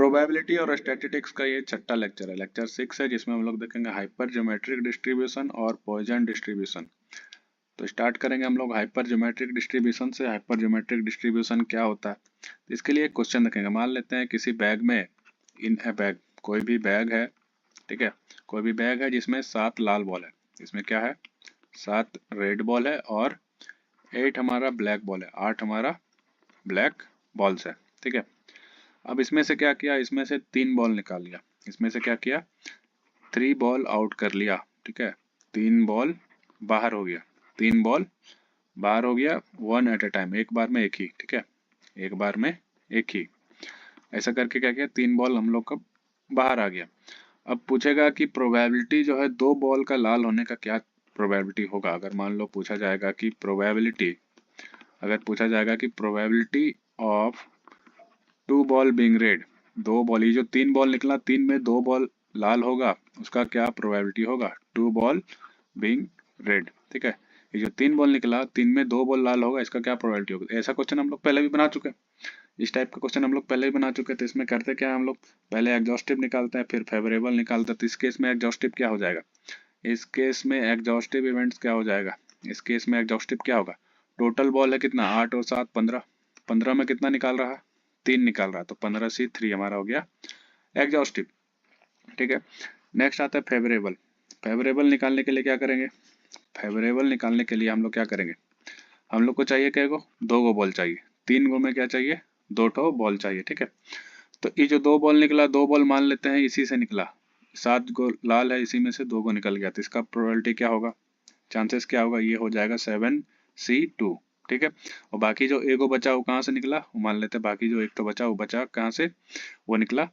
Probability और statistics का ये छठा लेक्चर है, लेक्चर 6 है, जिसमें हम लोग देखेंगे हाइपर ज्योमेट्रिक डिस्ट्रीब्यूशन और पॉइसन डिस्ट्रीब्यूशन। तो स्टार्ट करेंगे हम लोग हाइपर ज्योमेट्रिक डिस्ट्रीब्यूशन से। हाइपर ज्योमेट्रिक डिस्ट्रीब्यूशन क्या होता है, तो इसके लिए एक क्वेश्चन देखेंगे। मान लेते हैं किसी बैग में, इन ए बैग, कोई भी बैग है, ठीक है, कोई भी बैग है जिसमें 7 लाल बॉल है। इसमें क्या है, 7 रेड बॉल है और 8 हमारा ब्लैक बॉल है, 8 हमारा ब्लैक बॉल्स है, ठीक है। अब इसमें से क्या किया, इसमें से 3 बॉल निकाल लिया, इसमें से क्या किया, 3 बॉल आउट कर लिया, ठीक है। 3 बॉल बाहर हो गया, 3 बॉल बाहर हो गया, 1 एट ए टाइम, एक बार में एक ही, ठीक है, एक बार में एक ही। ऐसा करके क्या किया, 3 बॉल हम लोग का बाहर आ गया। अब पूछेगा कि प्रोबेबिलिटी जो है 2 बॉल का लाल होने का क्या प्रोबेबिलिटी होगा। अगर मान लो पूछा जाएगा कि प्रोबेबिलिटी, अगर पूछा जाएगा कि probability of 2 ball being red, 2 ball, ये जो 3 बॉल निकला, 3 में 2 बॉल लाल होगा, उसका क्या प्रोबेबिलिटी होगा, 2 बॉल बीइंग रेड, ठीक है। ये जो 3 बॉल निकला, 3 में 2 बॉल लाल होगा, इसका क्या प्रोबेबिलिटी होगा। ऐसा क्वेश्चन हम लोग पहले भी बना चुके हैं, इस टाइप का क्वेश्चन हम लोग पहले भी बना चुके थे। इसमें करते क्या है, हम लोग पहले एग्जॉस्टिव निकालते हैं, फिर फेवरेबल निकालते हैं। तो इस केस में एग्जॉस्टिव क्या हो जाएगा, इस केस में एग्जॉस्टिव इवेंट्स क्या हो जाएगा, इस केस में एग्जॉस्टिव क्या होगा, टोटल बॉल है कितना, 8 और 7 15, 15 में कितना निकाल रहा है, 3 निकाल रहा है, तो 15C3 हमारा हो गया एग्जॉस्टिव, ठीक है। नेक्स्ट आता है फेवरेबल। फेवरेबल निकालने के लिए क्या करेंगे, फेवरेबल निकालने के लिए हम लोग क्या करेंगे, हम लोग को चाहिए क्या को, 2 गो बॉल चाहिए, 3 गो में क्या चाहिए, 2 ठो बॉल चाहिए, ठीक है। तो ये जो 2 बॉल निकला, 2 बॉल मान लेते हैं इसी से निकला, 7 गो लाल है, इसी में से 2 गो निकल गया, तो इसका प्रोबेबिलिटी क्या होगा, चांसेस क्या होगा, ये हो जाएगा 7C2, ठीक है। और बाकी जो एक बचा वो कहाँ से निकला, वो मान लेते हैं बाकी जो एक तो बचा वो बचा कहाँ से, वो निकला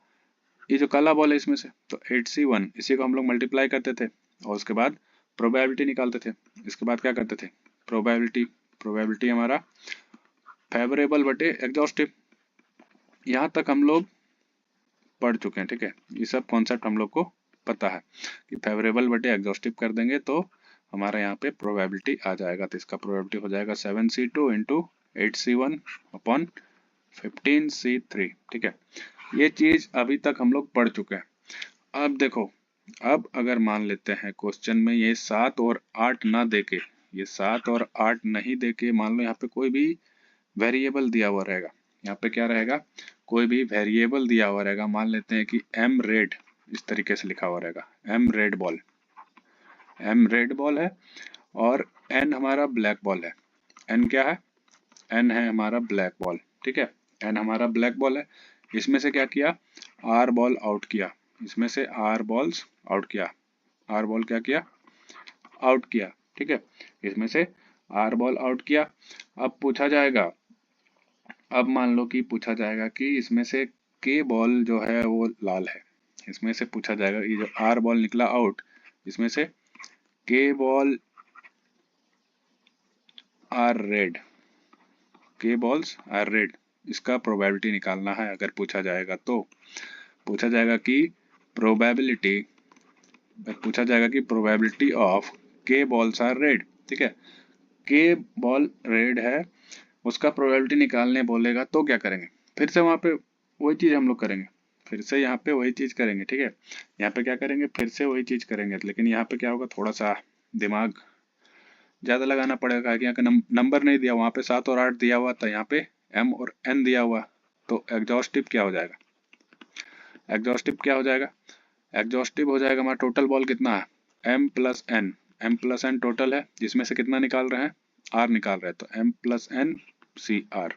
ये जो काला बॉल है इसमें से, तो 8C1, इसी को हम लोग मल्टीप्लाई करते थे और उसके बाद प्रोबेबिलिटी निकालते थे। इसके बाद क्या करते थे, प्रोबेबिलिटी, प्रोबेबिलिटी हमारा फेवरेबल बटे एग्जॉस्टिव। यहाँ तक हम लोग पढ़ चुके हैं, ठीक है। ये सब कॉन्सेप्ट हम लोग को पता है कि फेवरेबल बटे एग्जॉस्टिव कर देंगे तो हमारा यहाँ पे प्रोबेबिलिटी आ जाएगा। तो इसका प्रोबेबिलिटी हो जाएगा 7C2 into 8C1 upon 15C3, ठीक है। ये चीज अभी तक हम लोग पढ़ चुके हैं। अब देखो, अब अगर मान लेते हैं क्वेश्चन में ये 7 और 8 ना देके, ये 7 और 8 नहीं देके, मान लो यहाँ पे कोई भी वेरिएबल दिया हुआ रहेगा, यहाँ पे क्या रहेगा, कोई भी वेरिएबल दिया हुआ रहेगा। मान लेते हैं कि एम रेड, इस तरीके से लिखा हुआ रहेगा, M red ball, M red ball है और एन हमारा ब्लैक बॉल है। एन क्या है, एन है हमारा ब्लैक बॉल, ठीक है, एन हमारा ब्लैक बॉल है। इसमें से क्या किया, आर बॉल आउट किया, इसमें से आर बॉल्स आउट किया, आर बॉल क्या किया, आउट किया, ठीक है। इसमें से आर बॉल आउट किया। अब पूछा जाएगा, अब मान लो कि पूछा जाएगा कि इसमें से के बॉल जो है वो लाल है, इसमें से पूछा जाएगा ये जो आर बॉल निकला आउट, इसमें से के बॉल आर रेड, के बॉल्स आर रेड, इसका प्रोबेबिलिटी निकालना है। अगर पूछा जाएगा तो पूछा जाएगा कि प्रोबेबिलिटी, पूछा जाएगा कि प्रोबेबिलिटी ऑफ के बॉल्स आर रेड, ठीक है, के बॉल रेड है, उसका प्रोबेबिलिटी निकालने बोलेगा तो क्या करेंगे, फिर से वहां पे वही चीज हम लोग करेंगे, फिर से यहाँ पे वही चीज करेंगे, ठीक है। यहाँ पे क्या करेंगे, फिर से वही चीज करेंगे, लेकिन यहाँ पे क्या होगा, थोड़ा सा दिमाग ज्यादा लगाना पड़ेगा कि यहाँ का नंबर नहीं दिया, वहां पे 7 और 8 दिया हुआ था, यहाँ पे एम और एन दिया हुआ, तो एग्जॉस्टिव क्या हो जाएगा, एग्जॉस्टिव क्या हो जाएगा, एग्जॉस्टिव हो जाएगा हमारा टोटल बॉल कितना है, M plus N, M plus N total है, जिसमें से कितना निकाल रहे हैं, आर निकाल रहे हैं, तो M plus N C R,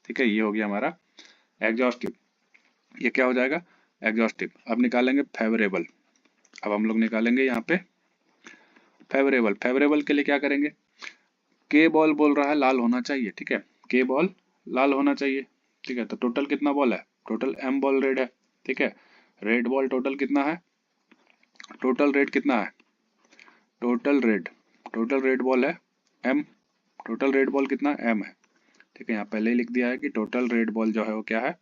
ठीक है। ये हो गया हमारा एग्जॉस्टिव, ये क्या हो जाएगा, एग्जॉस्टिव। अब निकालेंगे फेवरेबल, अब हम लोग निकालेंगे यहाँ पे फेवरेबल। फेवरेबल के लिए क्या करेंगे, के बॉल बोल रहा है लाल होना चाहिए, ठीक है, के बॉल लाल होना चाहिए, ठीक है। तो टोटल कितना बॉल है, टोटल एम बॉल रेड है, ठीक है। रेड बॉल टोटल कितना है, टोटल रेड कितना है, टोटल रेड बॉल है एम, टोटल रेड बॉल कितना एम है, ठीक है। यहाँ पहले ही लिख दिया है कि टोटल रेड बॉल जो है वो क्या है,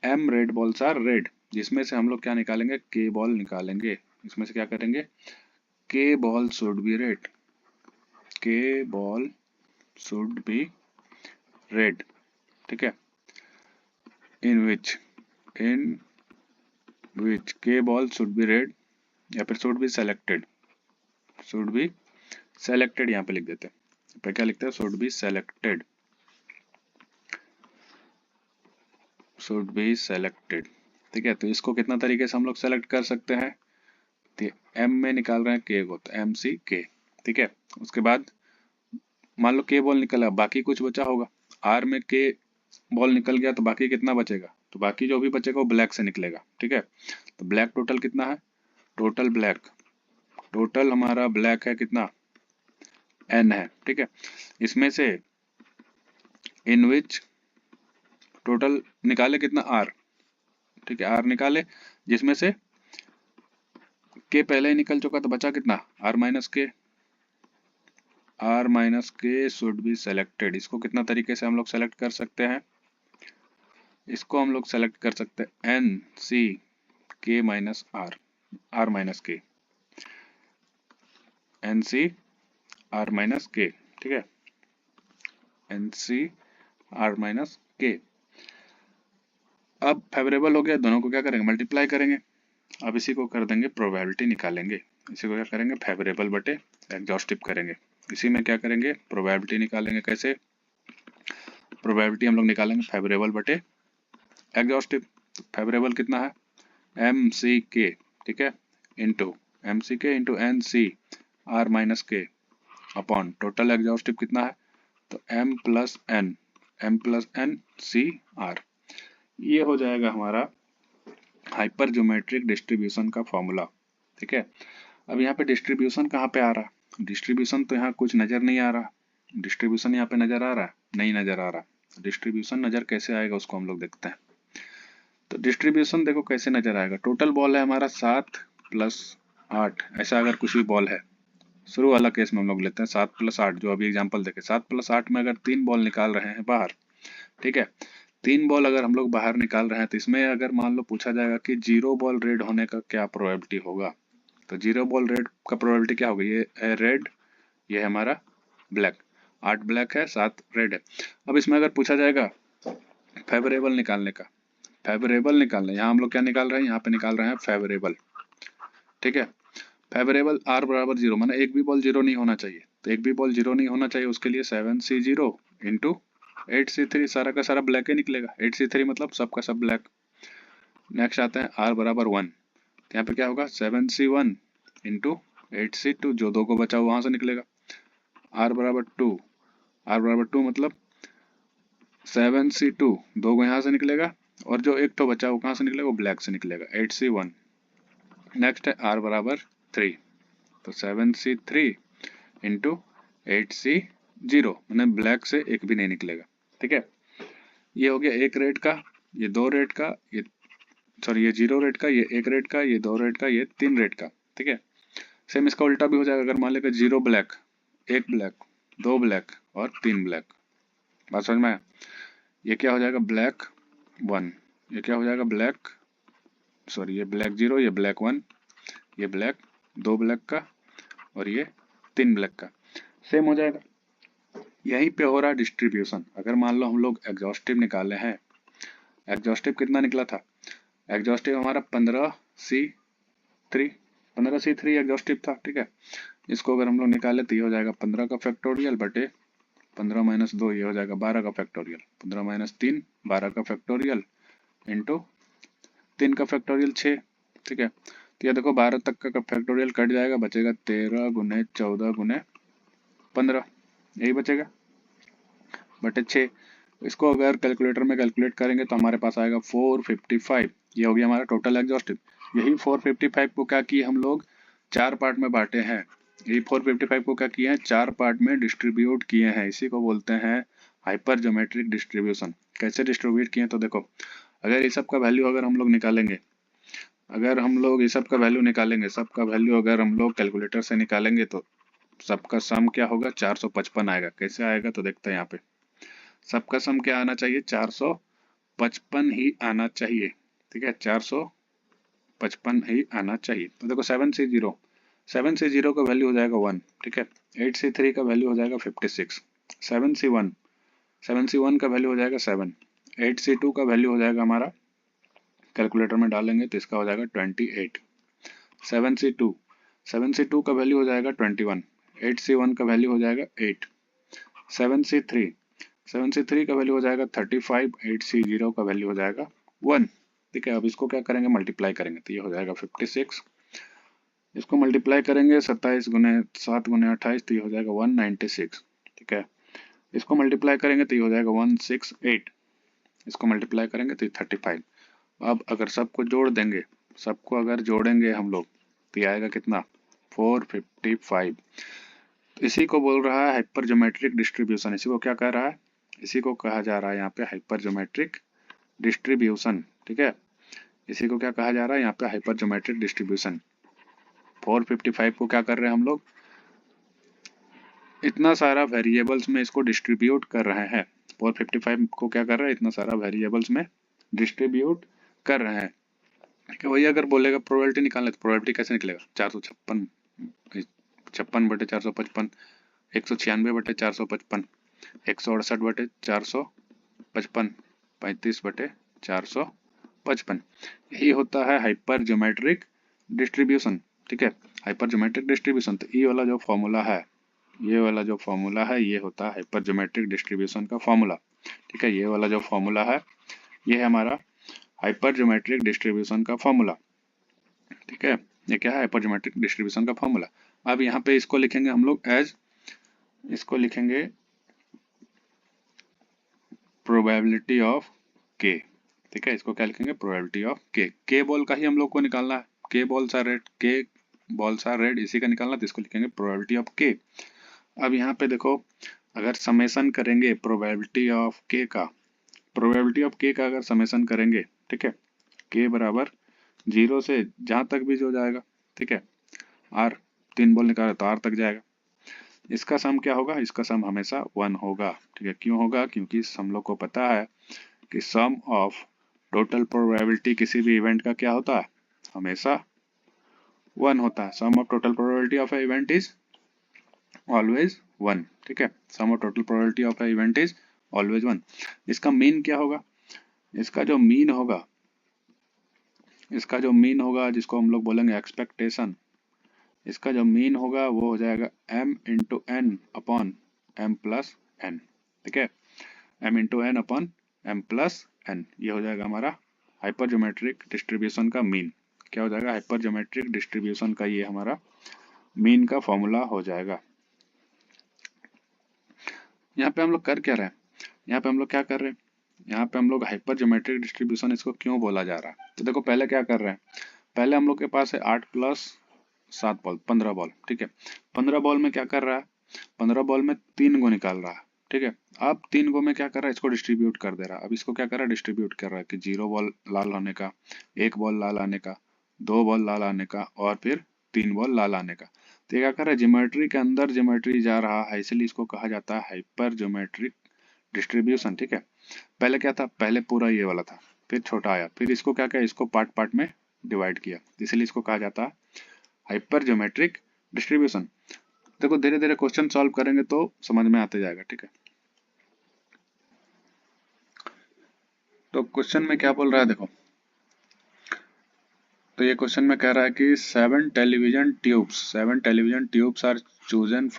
M red balls are red, जिसमें से हम लोग क्या निकालेंगे, के बॉल निकालेंगे। इसमें से क्या करेंगे, के बॉल शुड बी रेड, के बॉल शुड बी रेड, ठीक है, इन विच, इन विच के बॉल शुड बी रेड या फिर should be selected, should be selected यहाँ पे लिख देते हैं। पे क्या लिखते हैं, should be selected, should be selected. ठीक है, तो इसको कितना तरीके से हम लोग सेलेक्ट कर सकते हैं, तो एम में निकाल रहे हैं के को, तो एम सी के। ठीक है, उसके बाद मान लो के बॉल निकला, बाकी कुछ बचा होगा, आर में के बॉल निकल गया तो बाकी कितना बचेगा, तो बाकी जो भी बचेगा वो ब्लैक से निकलेगा। ठीक है, तो ब्लैक टोटल कितना है, टोटल ब्लैक, टोटल हमारा ब्लैक है कितना, एन है। ठीक है, इसमें से इन विच टोटल निकाले कितना, आर। ठीक है, आर निकाले, जिसमें से के पहले ही निकल चुका तो बचा कितना, आर माइनस के, आर माइनस के शुड बी सेलेक्टेड। इसको कितना तरीके से हम लोग सेलेक्ट कर सकते हैं, इसको हम लोग सेलेक्ट कर सकते हैं एन सी के माइनस आर, आर माइनस के, एन सी आर माइनस के। ठीक है, एन सी आर माइनस के। अब फेवरेबल हो गया, दोनों को क्या करेंगे, मल्टीप्लाई करेंगे। अब इसी को कर देंगे प्रोबेबिलिटी निकालेंगे, इसी को क्या करेंगे, फेवरेबल बटे एग्जॉस्टिव करेंगे। इसी में क्या करेंगे, प्रोबेबिलिटी निकालेंगे। कैसे प्रोबेबिलिटी हम लोग निकालेंगे, फेवरेबल बटे एग्जॉस्टिव। फेवरेबल कितना है, एम सी के, ठीक है, into M C K into N C R minus K upon total exhaustive कितना है, तो M plus N C R. ये हो जाएगा हमारा हाइपर ज्योमेट्रिक डिस्ट्रीब्यूशन का फॉर्मूला। ठीक है, अब यहाँ पे डिस्ट्रीब्यूशन कहाँ पे आ रहा है, डिस्ट्रीब्यूशन तो यहाँ कुछ नजर नहीं आ रहा, डिस्ट्रीब्यूशन यहाँ पे नजर आ रहा है, नहीं नजर आ रहा। डिस्ट्रीब्यूशन नजर कैसे आएगा उसको हम लोग देखते हैं। तो डिस्ट्रीब्यूशन देखो कैसे नजर आएगा, टोटल बॉल है हमारा 7 प्लस 8, ऐसा अगर कुछ भी बॉल है, शुरू वाला केस में हम लोग लेते हैं 7 प्लस 8, जो अभी एग्जांपल देखे, 7 प्लस 8 में अगर 3 बॉल निकाल रहे हैं बाहर। ठीक है, 3 बॉल अगर हम लोग बाहर निकाल रहे हैं, तो इसमें अगर मान लो पूछा जाएगा कि 0 बॉल रेड होने का क्या प्रोबेबिलिटी होगा, तो 0 बॉल रेड का प्रोबेबिलिटी क्या होगा, ये है रेड, ये है हमारा ब्लैक, 8 ब्लैक है 7 रेड है। अब इसमें अगर पूछा जाएगा फेवरेबल निकालने का, फेवरेबल निकालना, यहाँ हम लोग क्या निकाल रहे हैं, यहाँ पे निकाल रहे हैं फेवरेबल। ठीक है, फेवरेबल आर बराबर 0, माना एक भी बॉल 0 नहीं होना चाहिए, तो एक भी बॉल 0 नहीं होना चाहिए, उसके लिए 7C0 इंटू 8C3, सारा का सारा ब्लैक ही निकलेगा, 8C3 मतलब सबका सब ब्लैक। नेक्स्ट आते हैं आर बराबर 1, तो यहाँ पे क्या होगा 7C1 इंटू 8C2, जो 2 को बचा वहां से निकलेगा। आर बराबर 2, आर बराबर 2 मतलब 7C2, 2 को यहाँ से निकलेगा, और जो एक तो बचा वो कहाँ से निकलेगा, वो ब्लैक से निकलेगा, 8C1। नेक्स्ट है आर बराबर 3, तो 7C3 इंटू 8C0, मैंने ब्लैक से एक भी नहीं निकलेगा। ठीक है, ये हो गया एक रेड का, ये 2 रेड का, ये सॉरी ये 0 रेड का, ये 1 रेड का, ये 2 रेड का, ये 3 रेड का। ठीक है, सेम इसका उल्टा भी हो जाएगा, अगर मान लेगा 0 ब्लैक, 1 ब्लैक, 2 ब्लैक और 3 ब्लैक। बात समझ में आया, ये क्या हो जाएगा ब्लैक 1, ये क्या हो जाएगा ब्लैक, सॉरी ये ब्लैक 0, ये ब्लैक 1, ये ब्लैक 2 ब्लैक का, और ये 3 ब्लैक का, सेम हो जाएगा। यहीं पे हो रहा है डिस्ट्रीब्यूशन। अगर मान लो हम लोग एग्जॉस्टिव निकाले हैं, एग्जॉस्टिव कितना निकला था, एग्जॉस्टिव हमारा 15C3 एग्जॉस्टिव था। ठीक है, इसको अगर हम लोग निकाले तो ये हो जाएगा 15 का फैक्टोरियल बटे 15 माइनस 2, ये हो जाएगा 12 का फैक्टोरियल, 15 माइनस 3 12 का फैक्टोरियल इंटू 3 का फैक्टोरियल 6। ठीक है, तो ये देखो 12 तक का फैक्टोरियल कट जाएगा, बचेगा 13 गुने 14 गुने 15, यही बचेगा बटे 6। इसको अगर कैलकुलेटर में कैलकुलेट करेंगे तो हमारे पास आएगा 455। ये हो गया हमारा टोटल एग्जॉस्टिव। यही 455 को क्या किए हम लोग, 4 पार्ट में बांटे हैं। यही 455 को क्या किए हैं, 4 पार्ट में डिस्ट्रीब्यूट किए हैं। इसी को बोलते हैं हाइपर ज्योमेट्रिक डिस्ट्रीब्यूशन। कैसे डिस्ट्रीब्यूट किए तो देखो, अगर ये सब का वैल्यू अगर हम लोग निकालेंगे, अगर हम लोग ये सब का वैल्यू निकालेंगे, सबका वैल्यू अगर हम लोग कैलकुलेटर से निकालेंगे तो सबका सम क्या होगा, 455 आएगा। कैसे आएगा तो देखते हैं यहाँ पे, सबका सम क्या आना चाहिए, 455 ही आना चाहिए। ठीक है, 455 ही आना चाहिए। तो देखो 7C0 का वैल्यू हो जाएगा 1। ठीक है, 8C3 का वैल्यू हो जाएगा 56, 7C1 का वैल्यू हो जाएगा 7, 8C2 का वैल्यू हो जाएगा हमारा कैलकुलेटर में डालेंगे तो इसका हो जाएगा 28। 7C2, 7C2 का वैल्यू हो जाएगा 21। 8C1 का वैल्यू हो जाएगा 8। 7C3, 7C3 का वैल्यू हो जाएगा 35। 8C0 का वैल्यू हो जाएगा 1। ठीक है, अब इसको क्या करेंगे, मल्टीप्लाई करेंगे तो ये हो जाएगा 56। इसको मल्टीप्लाई करेंगे 27 गुने 7 गुने 28 तो ये हो जाएगा 196। ठीक है, इसको मल्टीप्लाई करेंगे तो ये हो जाएगा 168। इसको मल्टीप्लाई करेंगे तो ये 35। अब अगर सबको जोड़ देंगे, सबको अगर जोड़ेंगे हम लोग तो ये आएगा कितना, 455। तो इसी को बोल रहा है हाइपर ज्योमेट्रिक डिस्ट्रीब्यूशन। इसी को क्या कह रहा है, इसी को कहा जा रहा है यहाँ पे हाइपर ज्योमेट्रिक डिस्ट्रीब्यूशन। ठीक है, इसी को क्या कहा जा रहा है यहाँ पे, हाइपर ज्योमेट्रिक डिस्ट्रीब्यूशन। 455 को क्या कर रहे हैं हम लोग, इतना सारा वेरिएबल्स में इसको डिस्ट्रीब्यूट कर रहे हैं। 455 को क्या कर रहे हैं, इतना सारा वेरिएबल्स में डिस्ट्रीब्यूट कर रहे हैं। ठीक है, वही अगर बोलेगा प्रोबेबिलिटी निकालने तो प्रोबेबिलिटी कैसे निकलेगा, 456 56/455, 196/455, 168/455, 35/455। यही होता है हाइपर ज्योमेट्रिक डिस्ट्रीब्यूशन। ठीक है, हाइपर ज्योमेट्रिक डिस्ट्रीब्यूशन। तो ये वाला जो फॉर्मूला है, ये वाला जो फॉर्मूला है, ये होता है हाइपर ज्योमेट्रिक डिस्ट्रीब्यूशन का फॉर्मूला। ठीक है, ये वाला जो फॉर्मूला है ये है हमारा हाइपर ज्योमेट्रिक डिस्ट्रीब्यूशन का फॉर्मूला। ठीक है, ये क्या है, हाइपर ज्योमेट्रिक डिस्ट्रीब्यूशन का फॉर्मूला। अब यहाँ पे इसको लिखेंगे हम लोग एज, इसको लिखेंगे प्रोबेबिलिटी ऑफ के। ठीक है, इसको क्या लिखेंगे, प्रोबेबिलिटी ऑफ के। के बॉल का ही हम लोग को निकालना है, के बॉल्स आर रेड, के बॉल्स आर रेड, इसी का निकालना, तो इसको लिखेंगे प्रोबेबिलिटी ऑफ के। अब यहाँ पे देखो, अगर समेसन करेंगे प्रोबेबिलिटी ऑफ के का, प्रोबेबिलिटी ऑफ के का अगर समेसन करेंगे, ठीक है, के बराबर 0 से जहाँ तक भी जो जाएगा, ठीक है, आर 3 बॉल निकाले तो आर तक जाएगा। इसका सम क्या होगा, इसका सम हमेशा 1 होगा। ठीक है, क्यों होगा, क्योंकि हम लोग को पता है कि सम ऑफ टोटल प्रोबेबिलिटी किसी भी इवेंट का क्या होता है, हमेशा 1 होता है। Sum of total probability of a event is always 1। ठीक है, sum of total probability of a event is always 1। इसका मीन क्या होगा, इसका जो मीन होगा, इसका जो मीन होगा जिसको हम लोग बोलेंगे एक्सपेक्टेशन, इसका जो मीन होगा वो हो जाएगा m into N upon M plus N. ठीक है, m into N upon M plus N, ये हो जाएगा हमारा हाइपर ज्योमेट्रिक डिस्ट्रीब्यूशन का मीन। क्या हो जाएगा, हाइपर ज्योमेट्रिक डिस्ट्रीब्यूशन का ये हमारा मीन का फॉर्मूला हो जाएगा। यहाँ पे हम लोग कर क्या रहे हैं, यहाँ पे हम लोग क्या कर रहे हैं, यहाँ पे हम लोग हाइपर ज्योमेट्रिक डिस्ट्रीब्यूशन इसको क्यों बोला जा रहा है, तो देखो पहले क्या कर रहे हैं, पहले हम लोग के पास है 8 + 7 बॉल, 15 बॉल। ठीक है, 15 बॉल में क्या कर रहा है, 15 बॉल में 3 गो निकाल रहा है। ठीक है, अब 3 गो में क्या कर रहा है, इसको डिस्ट्रीब्यूट कर दे रहा है। अब इसको क्या कर रहा है, डिस्ट्रीब्यूट कर रहा है कि 0 बॉल लाल होने का, 1 बॉल लाल आने का, 2 बॉल लाल आने का और फिर 3 बॉल लाल आने का। तो ये क्या कर रहा है, ज्योमेट्री के अंदर ज्योमेट्री जा रहा है, इसलिए इसको कहा जाता है हाइपर ज्योमेट्रिक डिस्ट्रीब्यूशन। ठीक है, पहले क्या था, पहले पूरा ये वाला था, फिर छोटा आया, फिर इसको क्या किया, इसको पार्ट पार्ट में डिवाइड किया, इसलिए इसको कहा जाता है हाइपर ज्योमेट्रिक डिस्ट्रीब्यूशन। देखो धीरे धीरे क्वेश्चन सॉल्व करेंगे तो समझ में आते जाएगा। ठीक है, तो क्वेश्चन में क्या बोल रहा है देखो, तो ये क्वेश्चन में कह रहा है कि 7 television tubes are chosen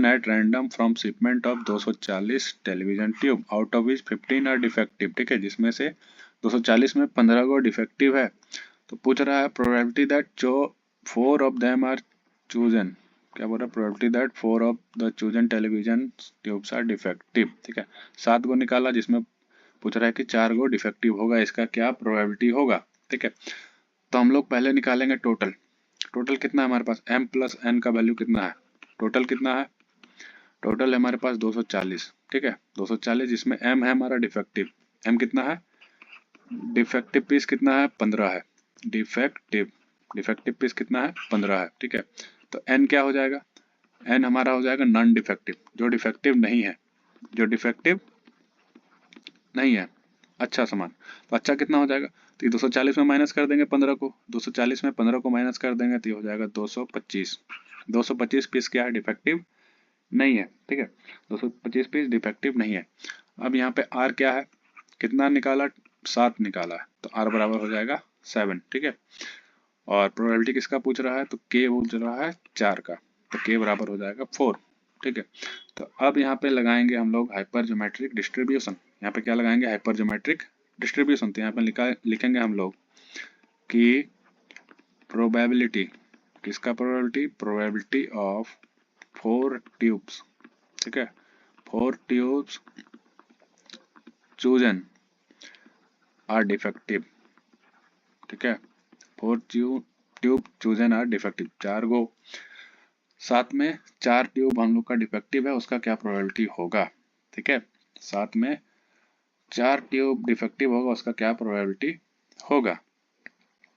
at random from shipment of 240 television tube, out of which 15 are defective. ठीक है, जिसमें से 240 में 15 को डिफेक्टिव है। तो पूछ रहा है प्रोबेबिलिटी दैट जो 4 ऑफ देम आर चूजन, क्या बोल रहा है, probability that 4 of the chosen television tubes are defective. ठीक है, 7 को निकाला, जिसमें पूछ रहा है कि 4 को डिफेक्टिव होगा, इसका क्या प्रोबेबिलिटी होगा। ठीक है, तो हम लोग पहले निकालेंगे टोटल। टोटल कितना है हमारे पास, m प्लस n का वैल्यू कितना है, टोटल कितना है, टोटल है हमारे पास 240। ठीक है, 240 जिसमें m है हमारा डिफेक्टिव, m कितना है, डिफेक्टिव पीस कितना है, 15 है, डिफेक्टिव पीस कितना है, 15 है। ठीक है, तो n क्या हो जाएगा, n हमारा हो जाएगा नॉन डिफेक्टिव, जो डिफेक्टिव नहीं है, जो डिफेक्टिव नहीं है, अच्छा सामान। तो अच्छा कितना हो जाएगा, तो 240 में माइनस कर देंगे 15 को, 240 में 15 को माइनस कर देंगे तो ये हो जाएगा 225। 225 पीस क्या है, डिफेक्टिव नहीं है। ठीक है, 225 पीस डिफेक्टिव नहीं है। अब यहाँ पे आर क्या है, कितना निकाला, 7 निकाला है, तो R बराबर हो जाएगा 7। ठीक है, और प्रोबेबिलिटी किसका पूछ रहा है, तो K पूछ रहा है 4 का, तो K बराबर हो जाएगा 4। ठीक है, तो अब यहाँ पे लगाएंगे हम लोग हाइपर ज्योमेट्रिक डिस्ट्रीब्यूशन। यहाँ पे क्या लगाएंगे, हाइपर ज्योमेट्रिक डिस्ट्रीब्यूशन। तो यहाँ पे लिखेंगे हम लोग कि प्रोबेबिलिटी, किसका प्रोबेबिलिटी, प्रोबेबिलिटी ऑफ 4 ट्यूब्स। ठीक है, 4 ट्यूब्स chosen are defective। ठीक है, 4 ट्यूब chosen are defective, 4 गो, साथ में 4 ट्यूब हम लोग का डिफेक्टिव है, उसका क्या प्रोबेबिलिटी होगा। ठीक है, साथ में 4 ट्यूब डिफेक्टिव होगा, उसका क्या प्रोबेबिलिटी होगा।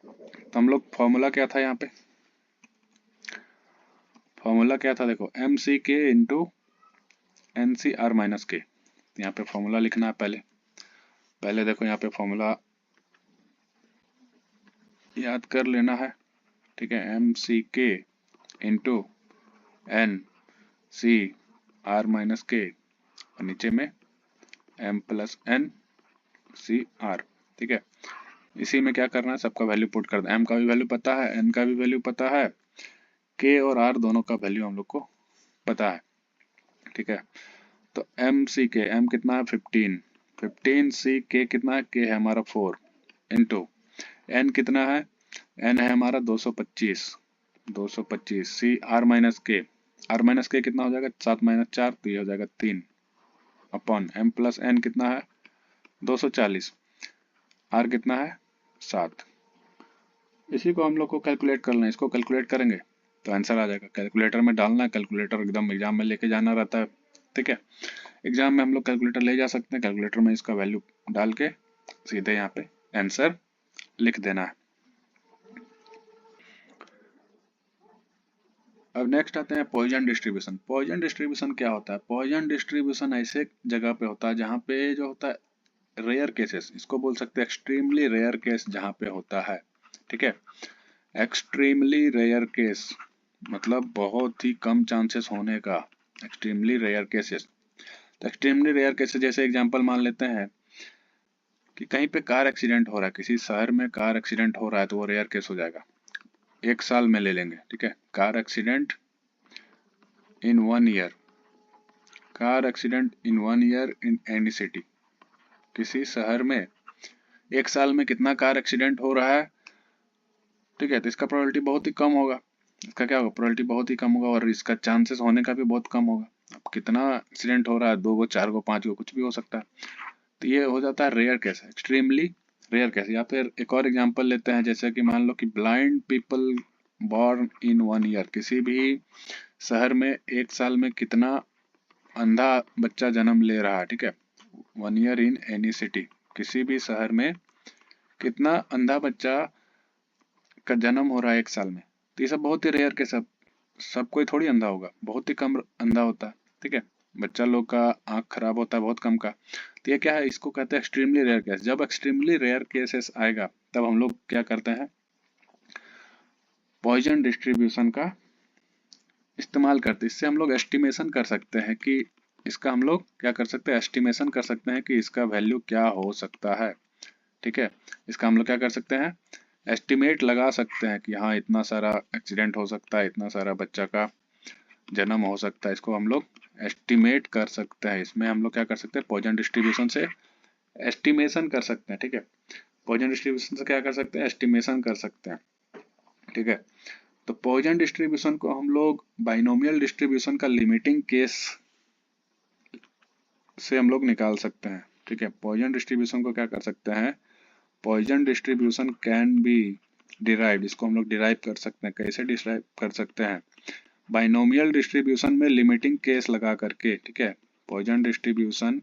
तो हम लोग फॉर्मूला क्या था, यहाँ पे फॉर्मूला क्या था, देखो MC K into NCR minus के। यहाँ पे फॉर्मूला लिखना है पहले देखो यहाँ पे फॉर्मूला याद कर लेना है। ठीक है, MC K into NCR minus के, और नीचे में M प्लस NCR। ठीक है, इसी में क्या करना है, सबका वैल्यू पुट कर दे। M का भी वैल्यू पता है, N का भी वैल्यू पता है, K और R दोनों का वैल्यू हम लोग को पता है। ठीक है, तो MC K, M कितना है 15, 15 C K कितना है, K है हमारा 4 इंटू N कितना है, N है हमारा 225, 225 C R minus K, R minus K कितना हो जाएगा 7 माइनस 4, तो ये हो जाएगा 3 अपॉन M प्लस N कितना है 240, R कितना है 7। इसी को हम लोग को कैलकुलेट करना है, इसको कैलकुलेट करेंगे तो आंसर आ जाएगा। कैलकुलेटर में डालना है, कैलकुलेटर एकदम एग्जाम में लेके जाना रहता है। ठीक है, एग्जाम में हम लोग कैलकुलेटर ले जा सकते हैं, कैलकुलेटर में इसका वैल्यू डाल के सीधे यहाँ पे आंसर लिख देना है। अब नेक्स्ट आते हैं पॉइजन डिस्ट्रीब्यूशन। पॉइजन डिस्ट्रीब्यूशन क्या होता है, पॉइजन डिस्ट्रीब्यूशन ऐसे जगह पे होता है जहाँ पे जो होता है रेयर केसेस, इसको बोल सकते हैं एक्सट्रीमली रेयर केस जहाँ पे होता है। ठीक है, एक्सट्रीमली रेयर केस मतलब बहुत ही कम चांसेस होने का, एक्सट्रीमली रेयर केसेस। तो एक्सट्रीमली रेयर केसेस जैसे एग्जांपल मान लेते हैं कि कहीं पे कार एक्सीडेंट हो रहा है, किसी शहर में कार एक्सीडेंट हो रहा है, तो वो रेयर केस हो जाएगा, 1 साल में ले लेंगे। ठीक है, car accident in 1 year, car accident in 1 year in any city. किसी शहर में 1 साल में कितना कार एक्सीडेंट हो रहा है। ठीक है, तो इसका प्रोबेबिलिटी बहुत ही कम होगा, इसका क्या होगा, प्रोबेबिलिटी बहुत ही कम होगा, और इसका चांसेस होने का भी बहुत कम होगा। अब कितना एक्सीडेंट हो रहा है, 2 गो 4 गो 5 गो कुछ भी हो सकता है, तो ये हो जाता है rare case, extremely rare case. या फिर एक और एग्जांपल लेते हैं, जैसे कि मान लो कि blind people born in 1 year, किसी भी शहर में 1 साल में कितना अंधा बच्चा जन्म ले रहा है। ठीक है, 1 ईयर इन एनी सिटी, किसी भी शहर में कितना अंधा बच्चा का जन्म हो रहा है 1 साल में। तो ये सब बहुत ही रेयर केस, सब कोई थोड़ी अंधा होगा, बहुत ही कम अंधा होता है। ठीक है, बच्चा लोग का आंख खराब होता है बहुत कम का। तो ये क्या है, इसको कहते हैं एक्सट्रीमली रेयर केस। जब एक्सट्रीमली रेयर केसेस आएगा तब हम लोग क्या करते हैं, पॉइजन डिस्ट्रीब्यूशन का इस्तेमाल करते हैं। इससे हम लोग एस्टिमेशन कर सकते हैं कि इसका हम लोग क्या कर सकते हैं, एस्टिमेशन कर सकते हैं कि इसका वैल्यू क्या हो सकता है। ठीक है, इसका हम लोग क्या कर सकते हैं, एस्टिमेट लगा सकते हैं कि हाँ इतना सारा एक्सीडेंट हो सकता है, इतना सारा बच्चा का जन्म हो सकता है, इसको हम लोग एस्टिमेट कर सकते हैं। इसमें हम लोग क्या कर सकते हैं, पॉइजन डिस्ट्रीब्यूशन से एस्टिमेशन कर सकते हैं। ठीक है, पॉइजन डिस्ट्रीब्यूशन से क्या कर सकते हैं, एस्टिमेशन कर सकते हैं। ठीक है, तो पॉइजन डिस्ट्रीब्यूशन को हम लोग बाइनोमियल डिस्ट्रीब्यूशन का लिमिटिंग केस से हम लोग निकाल सकते हैं। ठीक है, पॉइजन डिस्ट्रीब्यूशन को क्या कर सकते हैं, Poisson distribution can be derived, इसको हम लोग डिराइव कर सकते हैं। कैसे डिराइव कर सकते हैं, बाइनोमियल डिस्ट्रीब्यूशन में लिमिटिंग केस लगा करके। ठीक है, Poisson distribution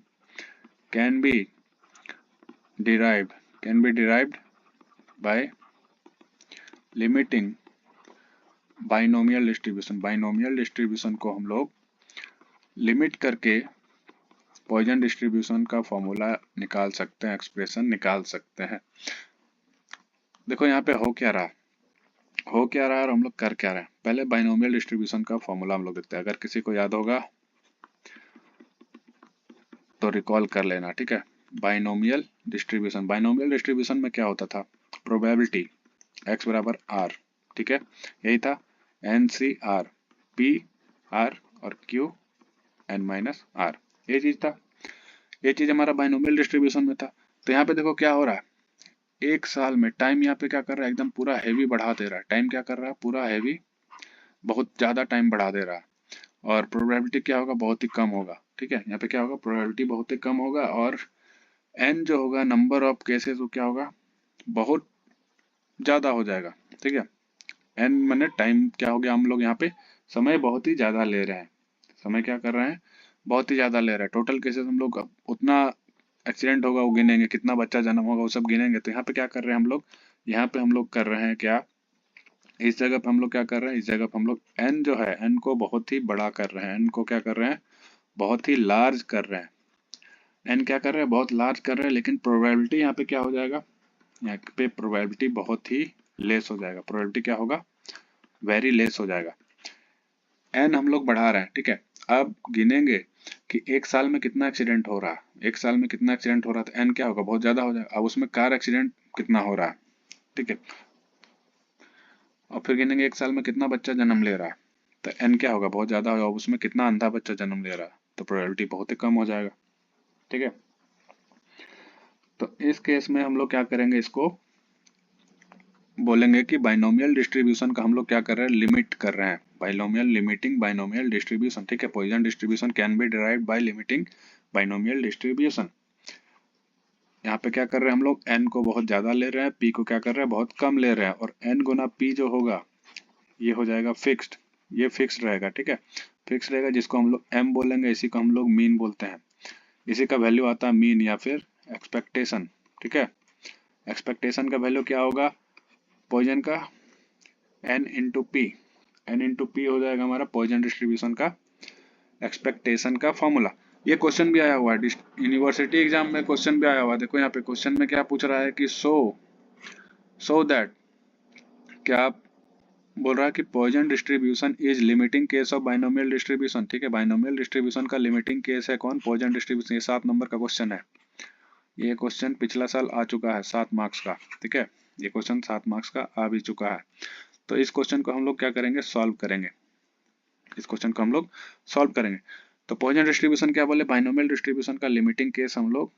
can be derived bye limiting binomial distribution. Binomial distribution को हम लोग लिमिट करके पॉइजन डिस्ट्रीब्यूशन का फॉर्मूला निकाल सकते हैं, एक्सप्रेशन निकाल सकते हैं। देखो यहाँ पे हो क्या रहा है और हम लोग कर क्या रहे हैं। पहले बाइनोमियल डिस्ट्रीब्यूशन का फॉर्मूला हम लोग देखते हैं, अगर किसी को याद होगा तो रिकॉल कर लेना। ठीक है, बाइनोमियल डिस्ट्रीब्यूशन। बाइनोमियल डिस्ट्रीब्यूशन में क्या होता था, प्रोबेबिलिटी x बराबर r, ठीक है, यही था, N C R, P R और क्यू एन माइनस आर, ये चीज था, ये चीज हमारा बाइनोमियल डिस्ट्रीब्यूशन में था। तो यहाँ पे देखो क्या हो रहा है, एक साल में टाइम यहाँ पे क्या कर रहा है, एकदम पूरा हैवी बढ़ा दे रहा है, टाइम क्या कर रहा है, पूरा हैवी, बहुत ज्यादा टाइम बढ़ा दे रहा है, और प्रोबेबिलिटी क्या होगा, बहुत ही कम होगा, ठीक है, यहाँ पे क्या होगा, प्रोबेबिलिटी बहुत ही कम होगा, और एन जो होगा, नंबर ऑफ केसेस, वो क्या होगा, बहुत ज्यादा हो जाएगा, ठीक है, एन मैंने टाइम क्या हो गया, हम लोग यहाँ पे समय बहुत ही ज्यादा ले रहे हैं, समय क्या कर रहे हैं, बहुत ही ज्यादा ले रहे हैं, टोटल केसेस हम लोग उतना एक्सीडेंट होगा वो गिनेंगे, कितना बच्चा जन्म होगा वो सब गिनेंगे। तो यहाँ पे क्या कर रहे हैं हम लोग, यहाँ पे हम लोग कर रहे हैं क्या, इस जगह पे हम लोग क्या कर रहे हैं, इस जगह पे हम लोग एन जो है, एन को बहुत ही बड़ा कर रहे हैं, एन को क्या कर रहे हैं, बहुत ही लार्ज कर रहे हैं, एन क्या कर रहे हैं, बहुत लार्ज कर रहे हैं, लेकिन प्रोबेबिलिटी यहाँ पे क्या हो जाएगा, यहाँ पे प्रोबेबिलिटी बहुत ही लेस हो जाएगा, प्रोबेबिलिटी क्या होगा, वेरी लेस हो जाएगा। एन हम लोग बढ़ा रहे हैं, ठीक है, अब गिनेंगे कि एक साल में कितना एक्सीडेंट हो रहा है, एक साल में कितना एक्सीडेंट हो रहा है, तो एन क्या होगा, बहुत ज्यादा हो जाएगा। अब उसमें कार एक्सीडेंट कितना हो रहा है, ठीक है, और फिर गिनेंगे एक साल में कितना बच्चा जन्म ले रहा है, तो एन क्या होगा, बहुत ज्यादा होगा, उसमें कितना अंधा बच्चा जन्म ले रहा है, तो प्रोबेबिलिटी बहुत ही कम हो जाएगा, ठीक है। तो इस केस में हम लोग क्या करेंगे, इसको बोलेंगे कि बाइनोमियल डिस्ट्रीब्यूशन का हम लोग क्या कर रहे हैं, लिमिट कर रहे हैं, बाइनोमियल लिमिटिंग बाइनोमियल डिस्ट्रीब्यूशन, ठीक है, Poisson distribution can be derived bye limiting binomial distribution. यहाँ पे क्या कर रहे हैं हम लोग, n को बहुत ज्यादा ले रहे हैं, p को क्या कर रहे हैं, बहुत कम ले रहे हैं, और n गुना p जो होगा ये हो जाएगा फिक्स्ड, ये फिक्स्ड रहेगा, ठीक है, फिक्स रहेगा, जिसको हम लोग m बोलेंगे, इसी को हम लोग मीन बोलते हैं, इसी का वैल्यू आता है मीन या फिर एक्सपेक्टेशन, ठीक है, एक्सपेक्टेशन का वैल्यू क्या होगा, पॉइजन का n into P, n into P हो जाएगा हमारा पॉइजन डिस्ट्रीब्यूशन का एक्सपेक्टेशन का फॉर्मूला। ये क्वेश्चन भी आया हुआ है यूनिवर्सिटी एग्जाम में, क्वेश्चन भी आया हुआ है, देखो यहाँ पे क्वेश्चन में क्या पूछ रहा है कि सो दैट, क्या बोल रहा है कि Poisson distribution is limiting case of binomial distribution, ठीक है, बाइनोमियल डिस्ट्रीब्यूशन का लिमिटिंग केस है कौन, पॉइजन डिस्ट्रीब्यूशन, ये 7 नंबर का क्वेश्चन है, ये क्वेश्चन पिछला साल आ चुका है 7 मार्क्स का, ठीक है, ये क्वेश्चन 7 मार्क्स का आ भी चुका है। तो इस क्वेश्चन को हम लोग क्या करेंगे, सॉल्व करेंगे, इस क्वेश्चन को हम लोग सॉल्व करेंगे। तो पॉइजन डिस्ट्रीब्यूशन क्या बोले, बाइनोमियल डिस्ट्रीब्यूशन का लिमिटिंग केस हम लोग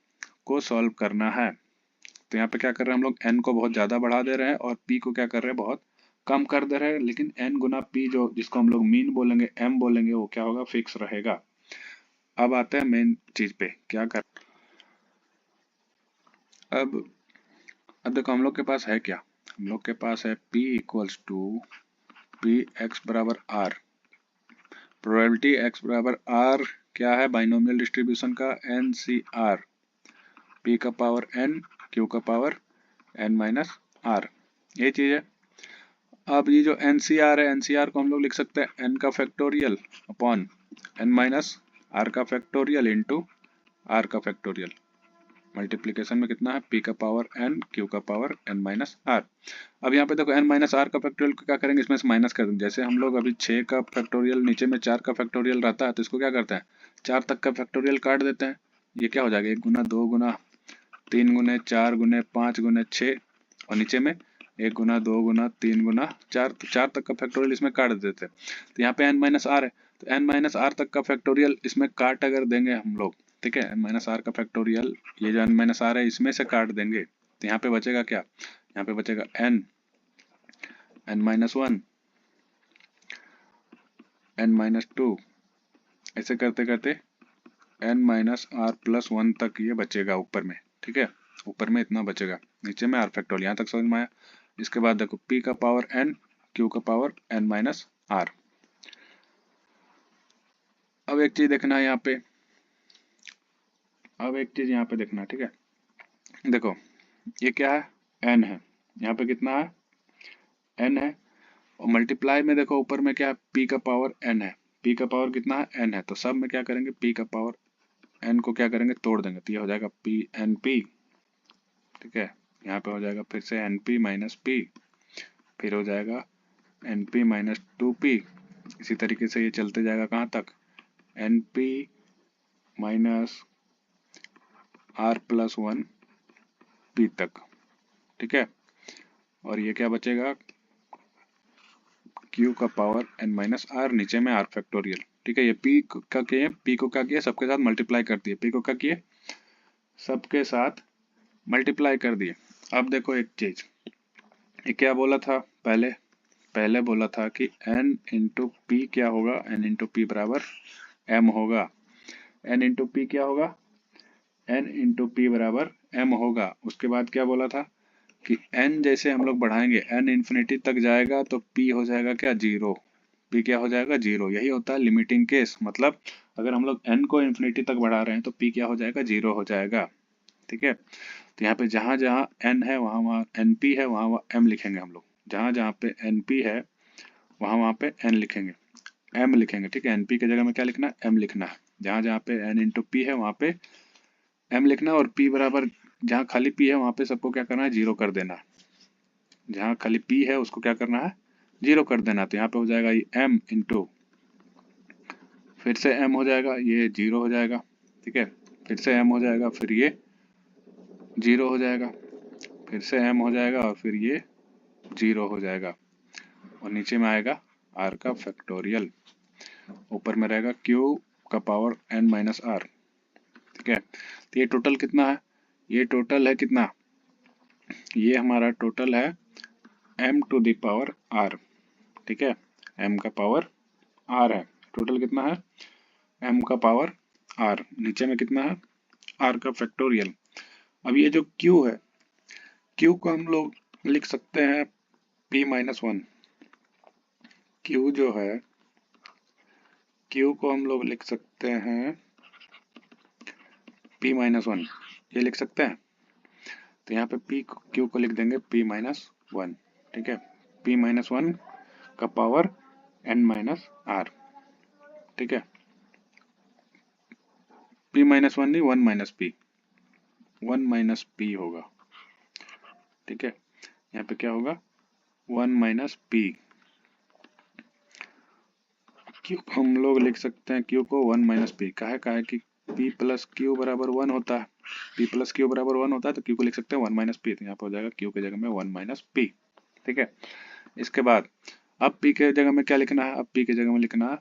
को सॉल्व करना है। तो यहाँ पे क्या कर रहे हैं हम लोग, n को बहुत ज्यादा बढ़ा दे रहे हैं और p को क्या कर रहे हैं, बहुत कम कर दे रहे हैं, लेकिन n गुना p जो जिसको हम लोग मीन बोलेंगे, m बोलेंगे, वो क्या होगा, फिक्स रहेगा। अब आते हैं मेन चीज पे, क्या कर, अब देखो हम लोग के पास है क्या, हम लोग के पास है p equals to P X बराबर r, प्रोबेबिलिटी x बराबर r क्या है, बाइनोमियल डिस्ट्रीब्यूशन का एन सी आर, p का पावर n, q का पावर n माइनस आर, ये चीज है। अब ये जो एन सी आर है, एन सी आर को हम लोग लिख सकते हैं n का factorial upon n minus R का फैक्टोरियल इंटू आर का फैक्टोरियल, मल्टीप्लीकेशन में कितना है, p का पावर n, q का पावर n माइनस आर। अब यहाँ पे देखो n माइनस आर का फैक्टोरियल को क्या करेंगे, इसमें से माइनस कर देंगे, जैसे हम लोग अभी 6 का फैक्टोरियल, नीचे में 4 का फैक्टोरियल रहता है, तो इसको क्या करते हैं, 4 तक का फैक्टोरियल काट देते हैं, ये क्या हो जाएगा, 1 गुना 2 गुना 3 गुने 4 गुने 5 गुने 6, और नीचे में 1 गुना 2 गुना 3 गुना 4, तो 4 तक का फैक्टोरियल इसमें काट देते हैं। तो यहाँ पे n माइनस आर है, तो n माइनस आर तक का फैक्टोरियल इसमें काट अगर देंगे हम लोग, ठीक है, n माइनस आर का फैक्टोरियल, ये जो n माइनस आर है इसमें से काट देंगे, तो यहाँ पे बचेगा क्या, यहाँ पे बचेगा n माइनस 1, n माइनस 2, ऐसे करते करते n माइनस आर प्लस 1 तक ये बचेगा ऊपर में, ठीक है, ऊपर में इतना बचेगा, नीचे में आर फैक्टोरियल, यहाँ तक समझ में आया। इसके बाद देखो p का पावर n, q का पावर n माइनस आर। अब एक चीज देखना है यहाँ पे, अब एक चीज यहाँ पे देखना, ठीक है, देखो ये क्या है, n है, यहाँ पे कितना है, n है, और मल्टीप्लाई में देखो ऊपर में क्या है, p का पावर n है, p का पावर कितना है, n है, तो सब में क्या करेंगे, p का पावर n को क्या करेंगे, तोड़ देंगे, तो ये हो जाएगा p n p, ठीक है, यहाँ पे हो जाएगा फिर से एन पी माइनस पी, फिर हो जाएगा एन पी माइनस 2p, इसी तरीके से ये चलते जाएगा कहाँ तक, N P minus r+1 p तक, ठीक है। और ये क्या बचेगा, q का पावर n-r, नीचे में r फैक्टोरियल, ठीक है। ये p का किए, p को क्या किया, सबके साथ मल्टीप्लाई कर दिए, p को क्या किए, सबके साथ मल्टीप्लाई कर दिए। अब देखो एक चीज, ये क्या बोला था पहले बोला था कि n इंटू पी क्या होगा, n इंटू पी बराबर m होगा। n इंटू पी क्या होगा, n इंटू पी बराबर m होगा। उसके बाद क्या बोला था कि n जैसे हम लोग बढ़ाएंगे, n इन्फिनिटी तक जाएगा तो p हो जाएगा क्या, जीरो। p क्या हो जाएगा, जीरो। यही होता है लिमिटिंग केस, मतलब अगर हम लोग n को इन्फिनिटी तक बढ़ा रहे हैं तो p क्या हो जाएगा, जीरो हो जाएगा, ठीक है। तो यहाँ पे जहां जहां n है वहां वहां np है, वहां वहां m लिखेंगे हम लोग। जहां जहां पे np है वहां वहां पे n लिखेंगे, m लिखेंगे, ठीक है। np की जगह में क्या लिखना है, m लिखना है। जहां जहां पे n इंटू पी है वहां पे m लिखना है, और p बराबर जहां खाली p है वहां पे सबको क्या करना है, जीरो कर देना है। जहां खाली p है उसको क्या करना है, जीरो कर देना। तो यहाँ पे हो जाएगा ये m इंटू, फिर से m हो जाएगा, ये जीरो हो जाएगा, ठीक है। फिर से m हो जाएगा, फिर ये जीरो हो जाएगा, फिर से m हो जाएगा, और फिर ये जीरो हो जाएगा। और नीचे में आएगा r का फैक्टोरियल, ऊपर में रहेगा q का पावर n-r, ठीक है। तो ये टोटल कितना है, ये टोटल है कितना, ये हमारा टोटल है m to the power r, ठीक है। m का पावर r है, टोटल कितना है, m का पावर r, नीचे में कितना है, r का फैक्टोरियल। अब ये जो q है, q को हम लोग लिख सकते हैं p-1। q जो है, q को हम लोग लिख सकते हैं p-1, ये लिख सकते हैं। तो यहाँ पे p q को लिख देंगे p-1, ठीक है। p-1 का पावर n-r, ठीक है। p-1 नहीं, 1 माइनस p, 1 माइनस p होगा, ठीक है। यहाँ पे क्या होगा, 1 माइनस p। q को हम लोग लिख सकते हैं, q को 1 माइनस p, काहे कि p प्लस q बराबर 1 होता है, p प्लस q बराबर 1 होता है, तो q को लिख सकते हैं 1 माइनस p। तो यहाँ पे हो जाएगा q की जगह में 1 माइनस p, ठीक है। इसके बाद अब p के जगह में क्या लिखना है, अब p के जगह में लिखना है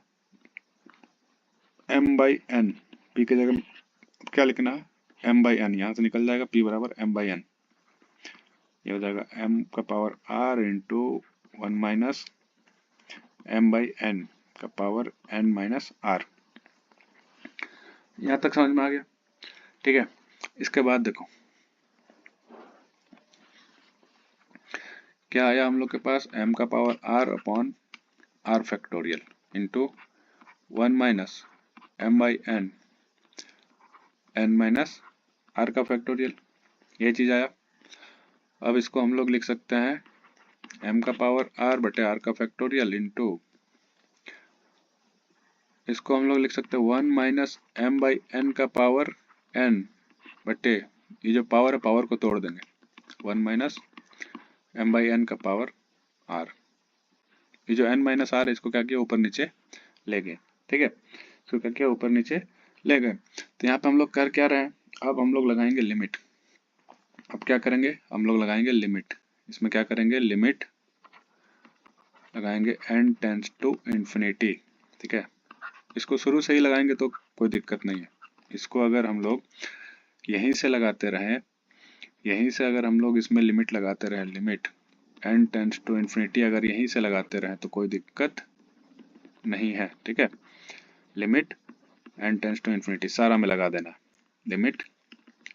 m/n। p के जगह में क्या लिखना है, m/n, यहाँ से निकल जाएगा p बराबर m/n। ये हो जाएगा m का power r into 1 minus m/n का पावर n-r। यहाँ तक समझ में आ गया, ठीक है। इसके बाद देखो क्या आया हम लोग के पास, m का power r upon r factorial into 1 minus m/n n-r का फैक्टोरियल, ये चीज आया। अब इसको हम लोग लिख सकते हैं m का पावर r बटे r का फैक्टोरियल इंटू, इसको हम लोग लिख सकते हैं 1 माइनस m/n का पावर n बटे, ये जो पावर है पावर को तोड़ देंगे, 1 माइनस m/n का पावर r। ये जो n माइनस r है इसको क्या किया, ऊपर नीचे ले गए, ठीक है। इसको क्या किया, ऊपर नीचे ले गए। तो यहाँ पे हम लोग कर क्या रहे हैं, अब हम लोग लगाएंगे लिमिट। अब क्या करेंगे, हम लोग लगाएंगे लिमिट। इसमें क्या करेंगे, लिमिट लगाएंगे n टेंड्स टू इंफिनिटी, ठीक है। इसको शुरू से ही लगाएंगे तो कोई दिक्कत नहीं है। इसको अगर हम लोग यहीं से लगाते रहें, यहीं से अगर हम लोग इसमें लिमिट लगाते रहें, limit n tends to infinity अगर यहीं से लगाते रहें तो कोई दिक्कत नहीं है, ठीक है। Limit n tends to infinity सारा में लगा देना, limit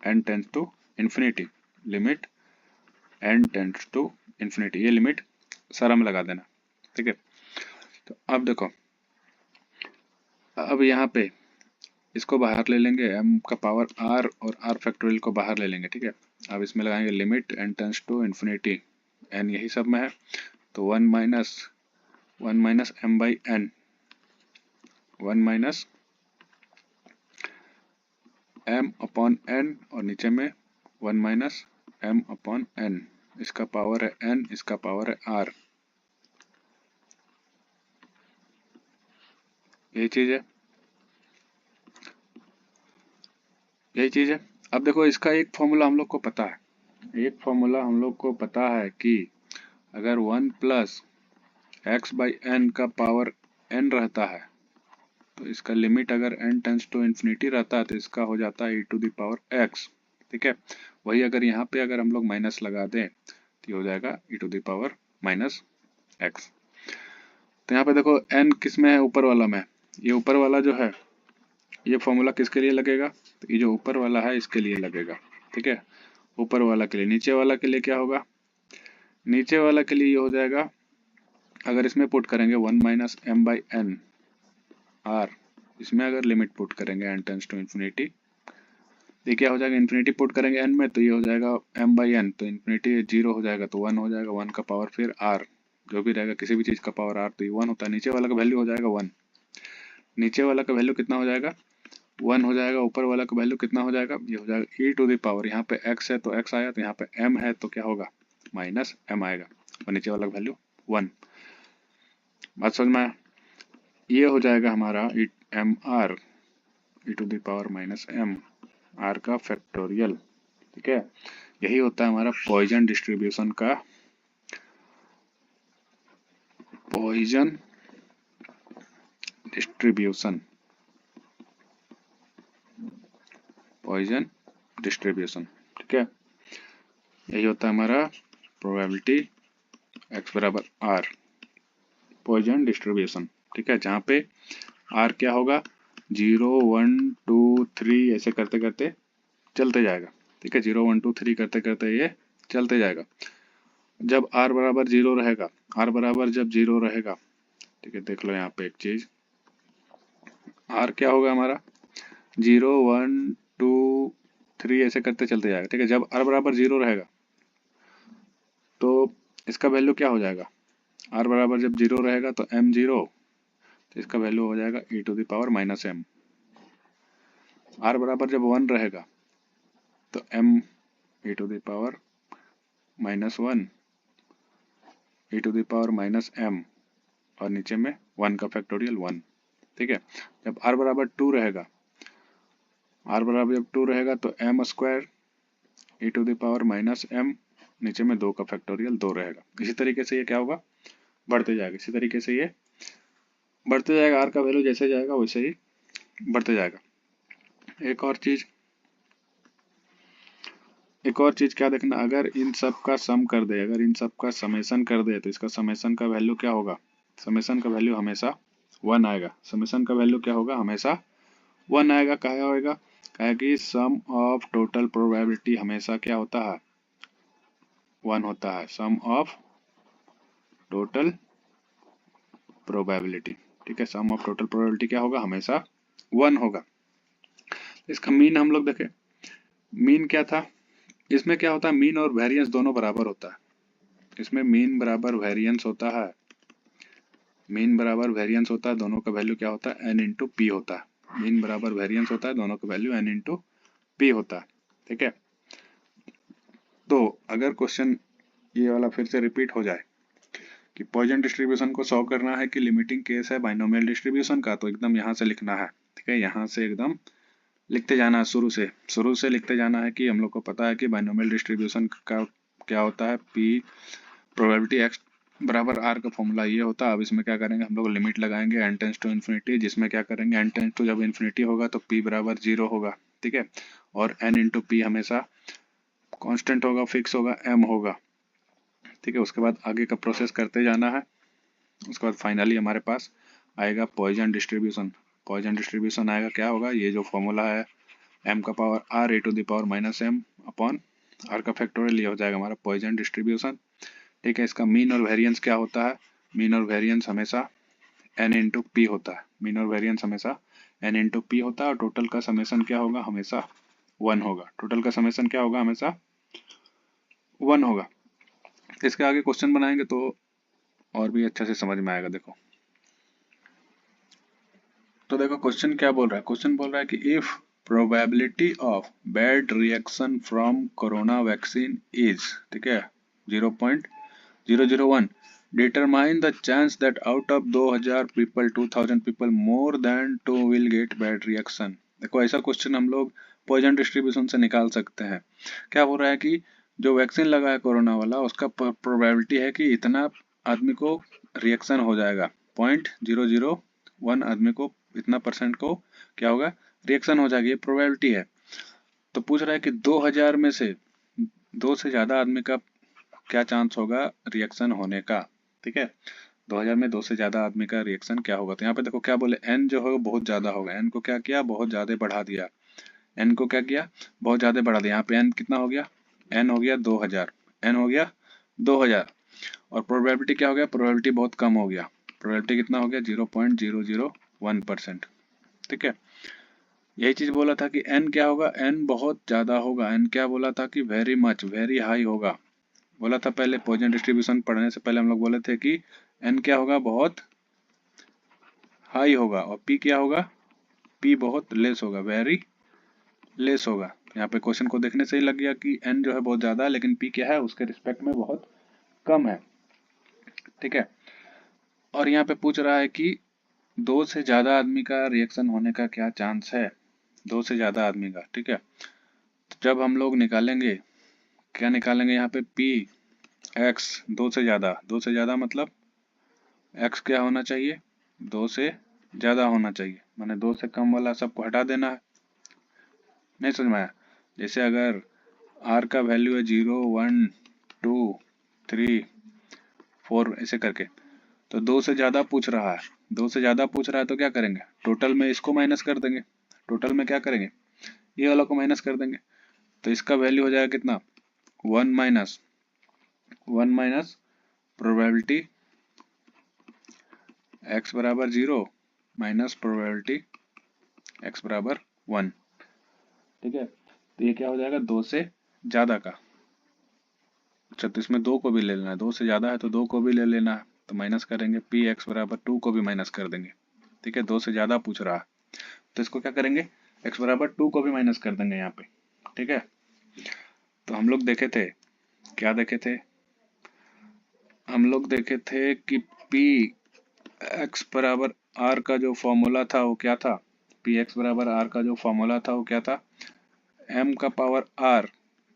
n tends to infinity, limit n tends to infinity, ये लिमिट सारा में लगा देना, ठीक है। तो अब देखो, अब यहाँ पे इसको बाहर ले लेंगे, m का पावर r और r फैक्टोरियल को बाहर ले लेंगे, ठीक है। अब इसमें लगाएंगे limit n tends to infinity, n यही सब में है, तो 1 minus m/n, 1 minus m upon n, और नीचे में 1 माइनस m अपॉन n, इसका पावर है n, इसका पावर है r, यही चीज है, यही चीज है। अब देखो इसका एक फॉर्मूला हम लोग को पता है, एक फॉर्मूला हम लोग को पता है कि अगर 1 प्लस एक्स बाई एन का पावर n रहता है तो इसका लिमिट अगर n टेंस टू इन्फिनिटी रहता है तो इसका हो जाता है e to the power x। ठीक है, वही अगर यहाँ पे अगर हम लोग माइनस लगा दें तो ये हो जाएगा e to the power minus x। तो यहाँ पे देखो n किस में है, ऊपर वाला में। ये ऊपर वाला जो है ये फॉर्मूला किसके लिए लगेगा, तो ये जो ऊपर वाला है इसके लिए लगेगा। ठीक है, ऊपर वाला के लिए। नीचे वाला के लिए क्या होगा, नीचे वाला के लिए ये हो जाएगा, अगर इसमें पुट करेंगे 1 minus M by N R, इसमें अगर लिमिट पुट करेंगे एन टेंस टू इन्फिनिटी, ये क्या हो जाएगा, इन्फिनिटी पुट करेंगे एन में तो ये हो जाएगा एम बाई एन, तो इन्फिनिटी 0 हो जाएगा तो 1 हो जाएगा, 1 का पावर फिर आर, जो भी रहेगा किसी भी चीज़ का पावर आर तो ये 1 होता है। नीचे वाला का वैल्यू हो जाएगा 1, नीचे वाला का वैल्यू कितना हो जाएगा 1 हो जाएगा, ऊपर वाला का वैल्यू कितना हो जाएगा, ये हो जाएगा e टू द पावर, यहाँ पे x है तो x आया, तो यहाँ पे m है तो क्या होगा माइनस m आएगा, और नीचे वाला का वैल्यू 1। बात समझ में आया, ये हो जाएगा हमारा M R e to the power minus m r का फैक्टोरियल। ठीक है, यही होता है हमारा पॉइजन डिस्ट्रीब्यूशन का, पॉइजन डिस्ट्रीब्यूशन, पॉइजन डिस्ट्रीब्यूशन। ठीक है, यही होता है हमारा प्रोबेबिलिटी x बराबर r, पॉइजन डिस्ट्रीब्यूशन। ठीक है, जहाँ पे r क्या होगा 0 1 2 3 ऐसे करते करते चलते जाएगा। ठीक है, 0 1 2 3 करते करते ये चलते जाएगा। जब r बराबर 0 रहेगा, r बराबर जब 0 रहेगा, ठीक है, देख लो यहाँ पे एक चीज, r क्या होगा हमारा 0 1 2 3 ऐसे करते चलते जाएगा। ठीक है, जब r बराबर 0 रहेगा तो इसका वैल्यू क्या हो जाएगा, r बराबर जब 0 रहेगा तो m0, तो इसका वैल्यू हो जाएगा e to the power minus m। r बराबर जब 1 रहेगा तो m e to the power minus 1 e to the power minus m, और नीचे में 1 का फैक्टोरियल 1। ठीक है, जब r बराबर 2 रहेगा, r बराबर जब 2 रहेगा तो m square e to the power minus m, नीचे में 2 का फैक्टोरियल 2 रहेगा। इसी तरीके से ये क्या होगा, बढ़ते जाएगा, इसी तरीके से ये बढ़ते जाएगा, r का वैल्यू जैसे जाएगा वैसे ही बढ़ते जाएगा। एक और चीज क्या देखना, अगर इन सब का सम कर दे, अगर इन सब का समेशन कर दे तो इसका समेशन का वैल्यू क्या होगा, समेशन का वैल्यू हमेशा 1 आएगा। समेशन का वैल्यू क्या होगा, हमेशा 1 आएगा। क्या होएगा, कहे कि सम ऑफ टोटल प्रोबेबिलिटी हमेशा क्या होता है 1 होता है, सम ऑफ टोटल प्रोबेबिलिटी। ठीक है, सम ऑफ टोटल प्रोबेबिलिटी क्या होगा, हमेशा 1 होगा। इसका मीन हम लोग देखें, मीन क्या था, इसमें क्या होता है, मीन और वेरिएंस दोनों बराबर होता है। इसमें मीन बराबर वेरिएंस होता है, मीन बराबर वेरिएंस होता है, दोनों का वैल्यू क्या होता है n इंटू पी होता है। मीन बराबर वेरिएंस होता है, दोनों का वैल्यू n इंटू पी होता है। ठीक है, तो अगर क्वेश्चन ये वाला फिर से रिपीट हो जाए कि पॉइजन डिस्ट्रीब्यूशन को सॉल्व करना है कि लिमिटिंग केस है बाइनोमियल डिस्ट्रीब्यूशन का, तो एकदम यहाँ से लिखना है। ठीक है, यहाँ से एकदम लिखते जाना है, शुरू से लिखते जाना है कि हम लोग को पता है कि बाइनोमियल डिस्ट्रीब्यूशन का क्या होता है, पी प्रोबेबिलिटी एक्स बराबर आर का फॉर्मूला ये होता है। अब इसमें क्या करेंगे, हम लोग लिमिट लगाएंगे एन टेंस टू इन्फिनिटी, जिसमें क्या करेंगे एन टेंस टू जब इन्फिनिटी होगा तो पी बराबर 0 होगा। ठीक है, और एन इंटू पी हमेशा कांस्टेंट होगा, फिक्स होगा, एम होगा। ठीक है, उसके बाद आगे का प्रोसेस करते जाना है। उसके बाद फाइनली हमारे पास आएगा पॉइजन डिस्ट्रीब्यूशन। पॉइजन डिस्ट्रीब्यूशन आएगा, क्या होगा, ये जो फॉर्मूला है m का power r e to the power minus m upon r का फैक्टोरियल, ये हो जाएगा हमारा पॉइजन डिस्ट्रीब्यूशन। ठीक है, इसका मीन और वेरिएंस क्या होता है, मीन और वेरिएंस हमेशा n इंटू पी होता है, मीन और वेरिएंस हमेशा n इंटू पी होता है, और टोटल का समेशन क्या होगा, हमेशा 1 होगा। टोटल का समेशन क्या होगा, हमेशा 1 होगा। इसके आगे क्वेश्चन बनाएंगे तो और भी अच्छे से समझ में आएगा। देखो तो देखो क्वेश्चन क्या बोल रहा है, क्वेश्चन बोल रहा है कि if probability of bad reaction from corona vaccine is, ठीक है, 0.001, determine the chance that out of 2000 people 2000 people more than 2 will get bad reaction। देखो ऐसा क्वेश्चन हम लोग पॉइजन डिस्ट्रीब्यूशन से निकाल सकते हैं। क्या हो रहा है कि जो वैक्सीन लगा है कोरोना वाला, उसका प्रोबेबिलिटी है कि इतना आदमी को रिएक्शन हो जाएगा, 0.001 आदमी को, इतना परसेंट को क्या होगा, रिएक्शन हो जाएगी, ये प्रोबेबिलिटी है। तो पूछ रहा है कि 2000 में से 2 से ज़्यादा आदमी का क्या चांस होगा रिएक्शन होने का। ठीक है, 2000 में 2 से ज़्यादा आदमी का रिएक्शन क्या होगा। तो यहाँ पे देखो क्या बोले, एन जो होगा बहुत ज़्यादा होगा, एन को क्या किया, बहुत ज़्यादा बढ़ा दिया, एन को क्या किया, बहुत ज़्यादा बढ़ा दिया। यहाँ पे एन कितना हो गया, एन हो गया 2000, एन हो गया 2000, और प्रोबेबिलिटी क्या हो गया, प्रोबेबिलिटी बहुत कम हो गया, प्रोबेबिलिटी कितना हो गया, 0.001%। ठीक है, यही चीज बोला था कि n क्या होगा, n बहुत ज्यादा होगा, n क्या बोला था कि वेरी मच, वेरी हाई होगा, बोला था पहले पॉइजन डिस्ट्रीब्यूशन पढ़ने से पहले हम लोग बोले थे कि n क्या होगा, बहुत हाई होगा, और p क्या होगा, p बहुत लेस होगा, वेरी लेस होगा। यहाँ पे क्वेश्चन को देखने से ही लग गया कि n जो है बहुत ज्यादा है, लेकिन p क्या है, उसके रिस्पेक्ट में बहुत कम है। ठीक है, और यहाँ पे पूछ रहा है कि 2 से ज्यादा आदमी का रिएक्शन होने का क्या चांस है, 2 से ज्यादा आदमी का। ठीक है, तो जब हम लोग निकालेंगे, क्या निकालेंगे यहाँ पे, पी एक्स, 2 से ज़्यादा मतलब एक्स क्या होना चाहिए, 2 से ज़्यादा होना चाहिए, माने 2 से कम वाला सबको हटा देना है। नहीं समझ में आया, जैसे अगर आर का वैल्यू है 0, 1, 2, 3, 4 ऐसे करके, तो 2 से ज़्यादा पूछ रहा है, 2 से ज़्यादा पूछ रहा है तो क्या करेंगे, टोटल में इसको माइनस कर देंगे, टोटल में क्या करेंगे, ये वाला को माइनस कर देंगे, तो इसका वैल्यू हो जाएगा कितना, 1 माइनस प्रोबेबिलिटी x बराबर 0 माइनस प्रोबेबिलिटी x बराबर 1। ठीक है, तो ये क्या हो जाएगा, 2 से ज़्यादा का। अच्छा, तो इसमें 2 को भी ले लेना है, 2 से ज़्यादा है तो 2 को भी ले लेना है, तो माइनस करेंगे, पी एक्स बराबर 2 को भी माइनस कर देंगे। ठीक है, 2 से ज़्यादा पूछ रहा है तो इसको क्या करेंगे, x बराबर 2 को भी माइनस कर देंगे यहाँ पे। ठीक है, तो हम लोग देखे थे, क्या देखे थे, हम लोग देखे थे कि पी एक्स बराबर आर का जो फॉर्मूला था वो क्या था, पी एक्स बराबर आर का जो फॉर्मूला था वो क्या था, m का power r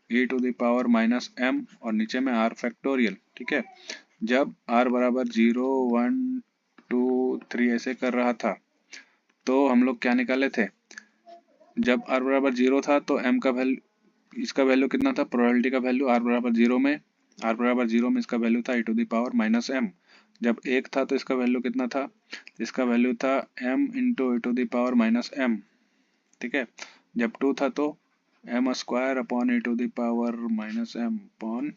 e to the power minus m और नीचे में r फैक्टोरियल। ठीक है, जब r बराबर 0, 1, 2, 3 ऐसे कर रहा था तो हम लोग क्या निकाले थे, जब r बराबर 0 था तो m का वैल्यू, इसका वैल्यू कितना था, प्रोबेबिलिटी का वैल्यू r बराबर 0 में, इसका वैल्यू था e to the power minus m। जब 1 था तो इसका वैल्यू कितना था, इसका वैल्यू था m into e to the power minus m। ठीक है, जब 2 था तो m square upon e to the power minus m upon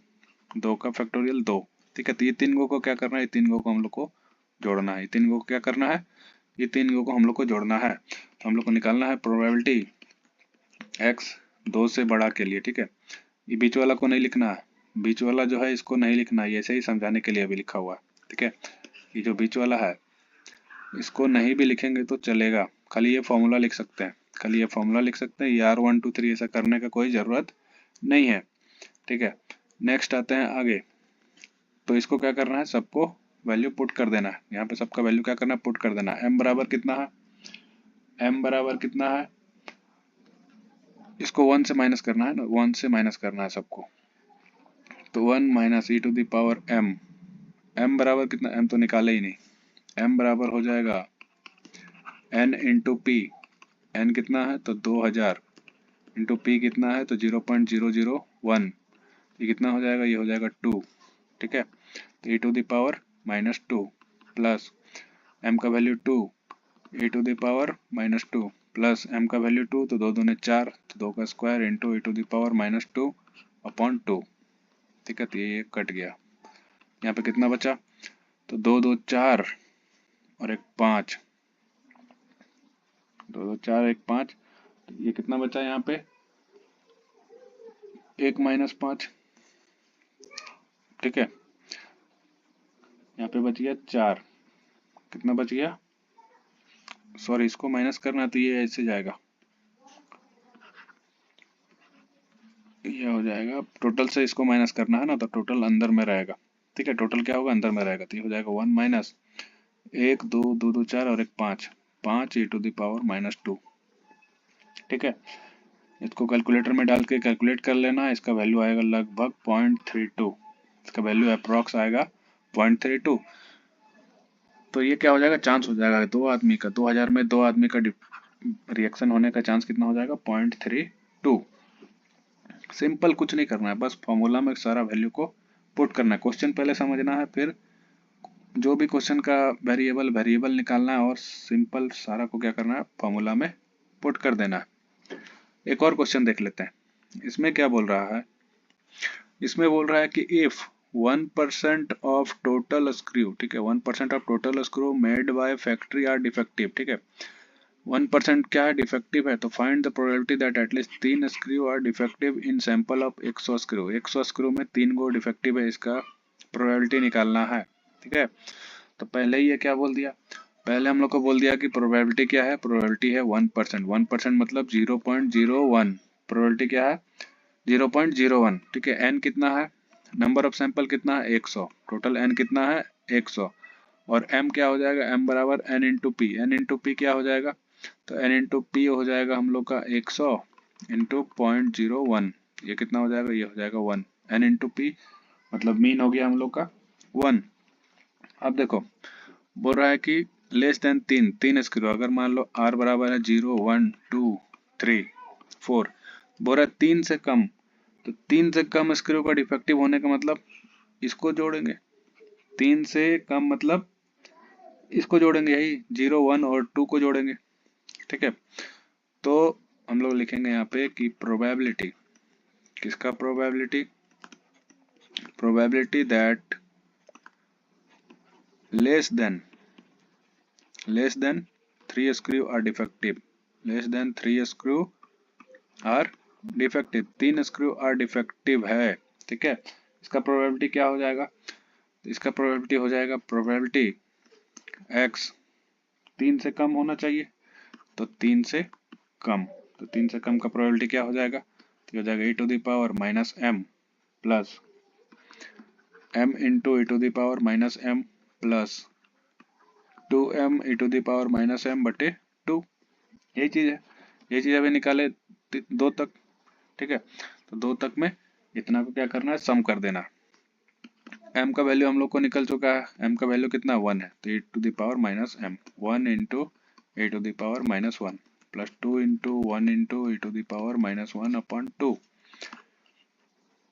2 का फैक्टोरियल 2। ठीक है, तो ये 3 को क्या करना है, ये 3 को हम लोग को जोड़ना है, ये 3 को क्या करना है, ये 3 को हम लोग को जोड़ना है। तो हम लोग को निकालना है प्रोबेबिलिटी x 2 से बड़ा के लिए। ठीक है, ये बीच वाला को नहीं लिखना है, बीच वाला जो है इसको नहीं लिखना है, ऐसे ही समझाने के लिए अभी लिखा हुआ है। ठीक है, ये जो बीच वाला है इसको नहीं भी लिखेंगे तो चलेगा, खाली ये फॉर्मूला लिख सकते हैं, खाली ये फॉर्मूला लिख सकते हैं, यार 1, 2, 3 ऐसा करने का कोई ज़रूरत नहीं है। ठीक है, नेक्स्ट आते हैं आगे, तो इसको क्या करना है, सबको वैल्यू पुट कर देना है, यहाँ पे सबका वैल्यू क्या करना है, पुट कर देना है। m बराबर कितना है, m बराबर कितना है, इसको 1 से माइनस करना है ना, 1 से माइनस करना है सबको, तो 1 minus E to the power m, m बराबर कितना, m तो निकाले ही नहीं, m बराबर हो जाएगा n इंटू पी, n कितना है तो 2000 इंटू पी कितना है तो 0.001, ये कितना हो जाएगा, ये हो जाएगा 2। ठीक है, तो e to the power minus 2 plus m का value 2 e to the power minus 2 plus m का वैल्यू 2, तो 2 दूने 4, तो 2 का square into e to the power minus 2 upon 2। ठीक है, तो ये कट गया, यहाँ पे कितना बचा, तो 2, 2, 4 और 1, 5, 2, 2, 4, 1, 5, तो ये कितना बचा यहाँ पे, 1 माइनस 5। ठीक है, यहाँ पे बच गया 4, कितना बच गया, सॉरी इसको माइनस करना है तो ये ऐसे जाएगा, ये हो जाएगा, टोटल से इसको माइनस करना है ना तो टोटल अंदर में रहेगा। ठीक है, टोटल क्या होगा, अंदर में रहेगा, तो ये हो जाएगा 1 माइनस 1, 2, 2, 2, 4 और 1, 5, 5 e to the power minus 2। ठीक है, इसको कैलकुलेटर में डाल के कैलकुलेट कर लेना। इसका वैल्यू आएगा लगभग 0.32, इसका वैल्यू अप्रॉक्स आएगा 0.32। तो ये क्या हो जाएगा, चांस हो जाएगा 2 आदमी का, 2000 में 2 आदमी का रिएक्शन होने का चांस कितना हो जाएगा, 0.32। सिंपल, कुछ नहीं करना है, बस फॉर्मूला में सारा वैल्यू को पुट करना है। क्वेश्चन पहले समझना है, फिर जो भी क्वेश्चन का वेरिएबल निकालना है और सिंपल सारा को क्या करना है, फॉर्मूला में पुट कर देना है। एक और क्वेश्चन देख लेते हैं। इसमें क्या बोल रहा है, इसमें बोल रहा है कि इफ 1% ऑफ टोटल स्क्रू, ठीक है, 1% of total screw made by factory are defective, ठीक है, 1% क्या है, डिफेक्टिव है, तो find the probability that at least 3 screw are defective in sample of 100 screw. 100 screw में 3 गो डिफेक्टिव है, इसका प्रोबेबिलिटी निकालना है, ठीक है। तो पहले ही ये क्या बोल दिया, पहले हम लोग को बोल दिया कि प्रोबेबिलिटी क्या है, प्रोबेबिलिटी है 1%, 1% मतलब 0.01, प्रोबेबिलिटी क्या है 0.01, ठीक है। एन कितना है, नंबर ऑफ सैंपल कितना है 100, टोटल एन कितना है 100, और एम क्या हो जाएगा, एम बराबर N into P, N into P क्या हो जाएगा, तो एन इंटू पी हो जाएगा हम लोग का 100 इंटू 0.01, ये कितना हो जाएगा, ये हो जाएगा 1, एन इंटू पी मतलब मीन हो गया हम लोग का 1। अब देखो बोल रहा है कि लेस देन 3 स्क्रू, अगर मान लो आर बराबर है 0 1 2 3 4, बोल रहा है 3 से कम, तो 3 से कम स्क्रू का डिफेक्टिव होने का मतलब इसको जोड़ेंगे, 3 से कम मतलब इसको जोड़ेंगे, यही 0 1 और 2 को जोड़ेंगे, ठीक है। तो हम लोग लिखेंगे यहाँ पे कि प्रोबेबिलिटी, किसका probability, probability that less than 3 screw are defective, less than 3 screw are defective, 3 screw are defective है, ठीक है। इसका प्रोबेबिलिटी क्या हो जाएगा, इसका प्रोबेबिलिटी हो जाएगा प्रोबेबिलिटी x 3 से कम होना चाहिए, तो 3 से कम, तो 3 से कम का प्रोबेबिलिटी क्या हो जाएगा, तो हो जाएगा e to the power minus m plus m into e to the power minus m plus 2m e to the power minus m बटे 2। यही चीज है, ये चीज अभी निकाले 2 तक, ठीक है। तो 2 तक में इतना को क्या करना है, सम कर देना। m का वैल्यू हम लोग को निकल चुका है, m का वैल्यू कितना 1 है, तो e to the power minus m, 1 into e to the power minus 1 plus 2 into 1 into e to the power minus 1 upon 2।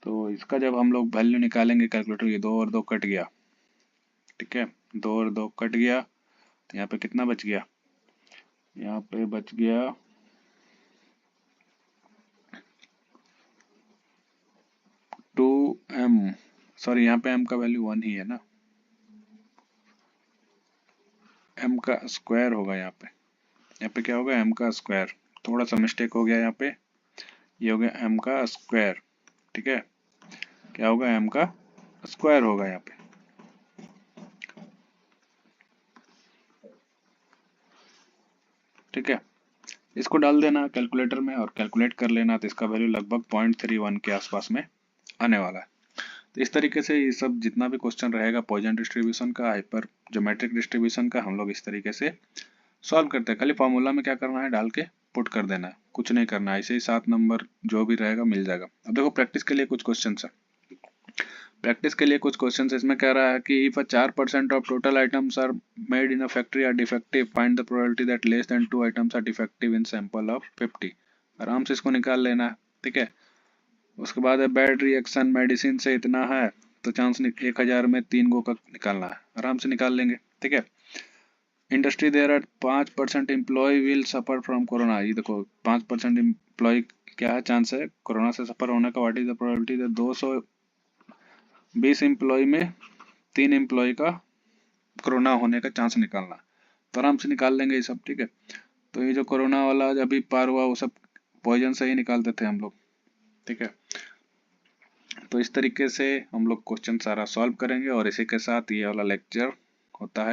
तो इसका जब हम लोग वैल्यू निकालेंगे कैलकुलेटर की, 2 और 2 कट गया, ठीक है, 2 और 2 कट गया, तो यहाँ पे कितना बच गया, यहाँ पे बच गया 2m, सॉरी यहाँ पे m का वैल्यू 1 ही है ना, m का स्क्वायर होगा यहाँ पे क्या होगा, m का स्क्वायर, थोड़ा सा मिस्टेक हो गया यहाँ पे, ये हो गया m का स्क्वायर, ठीक है, क्या होगा m का स्क्वायर होगा यहाँ पे, ठीक है। इसको डाल देना कैलकुलेटर में और कैलकुलेट कर लेना, तो इसका वैल्यू लगभग 0.31 के आसपास में आने वाला है। तो इस तरीके से ये सब जितना भी क्वेश्चन रहेगा पॉइजन डिस्ट्रीब्यूशन का, हाइपर ज्योमेट्रिक डिस्ट्रीब्यूशन का, हम लोग इस तरीके से सॉल्व करते हैं। खाली फॉर्मूला में क्या करना है, डाल के पुट कर देना है, कुछ नहीं करना है, ऐसे ही 7 नंबर जो भी रहेगा मिल जाएगा। अब देखो प्रैक्टिस के लिए कुछ क्वेश्चन है, प्रैक्टिस के लिए कुछ क्वेश्चन इसमें कह रहा है कि if 4% of total items are made in a factory are defective, find the probability that less than 2 items are defective in sample of 50। आराम से इसको निकाल लेना है, ठीक है। उसके बाद है बैड रिएक्शन मेडिसिन से इतना है, तो चांस 1000 में 3 गो का निकालना है, आराम से निकाल लेंगे, ठीक है। Industry there are 5% employ will suffer from corona, ये देखो 5% एम्प्लॉय क्या है, चांस है कोरोना से सफर होने का, what is the probability, 220 employ में 3 एम्प्लॉय का कोरोना होने का चांस निकालना, तो आराम से निकाल लेंगे ये सब, ठीक है। तो ये जो कोरोना वाला अभी पार हुआ वो सब पॉइजन से ही निकालते थे हम लोग, ठीक है। तो इस तरीके से हम लोग क्वेश्चन सारा सॉल्व करेंगे और इसी के साथ ये वाला लेक्चर होता है।